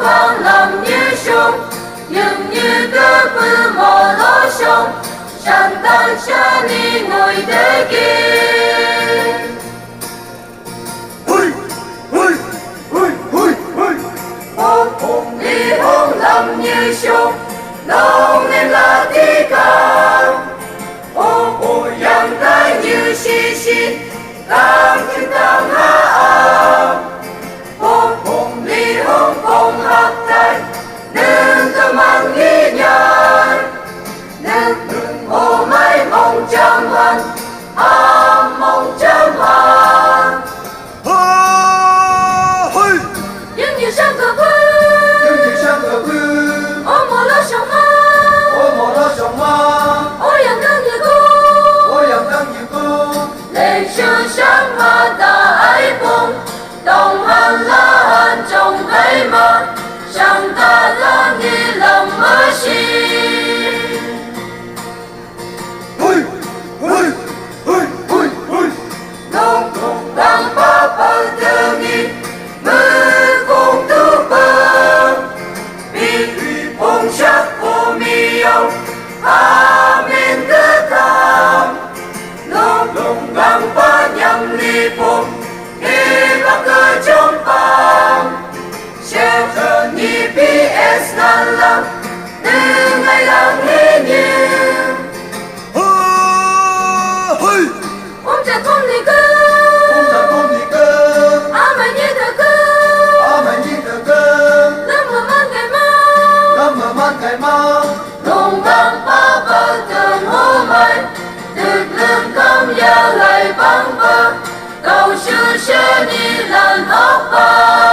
vang làm như sông, nhưng như cơ bự mò lo sông, chẳng tan cha ni ngồi thế kia. Hui, hui, hui, hui, hui. Một hùng đi hùng làm như sông, đông nên là thi ca. Ô ô yang ta như xì xì, tam chữ tam ha a. Hùng hùng đi hùng hùng hát tay, đừng tâm mang nghi nhàn. Đừng ô mai mong chăm hẳn, mong chăm hẳn. Hui, Nhưng như sang cờ vư, nhưng chỉ sang cờ vư, ô mò lo sông ha, ô mò lo sông ma, ô yang đang như cô. ô yang đang như cô. Lên sương sáng mà ta ấy bông, đồng hành la hành trong cây mà, chẳng ta đang đi lòng mơ xin. Hui, hui, hui, hui, hui. Nông cùng đang ba bờ tư nghi, mơ cùng tư bờ. Vì bông sắc của mi ông, amen tư tham. Nông cùng đang ba nhằm ly bông, đi bà cơ trong bàm. Sẽ thơ nhị BS nan lắm, đừng ngày lặng nghe nhiều. Hui, Ông chả không đi cơ, ông chẳng con gì cơ, mày như thơ cơ. mày như thờ cơ, Lâm mà mang ngày mau, lâm mà man cái mau. nông vang ba bờ tường hô mây, được lương công gia lại vang bờ, cầu sư sẽ đi lần ốc bờ.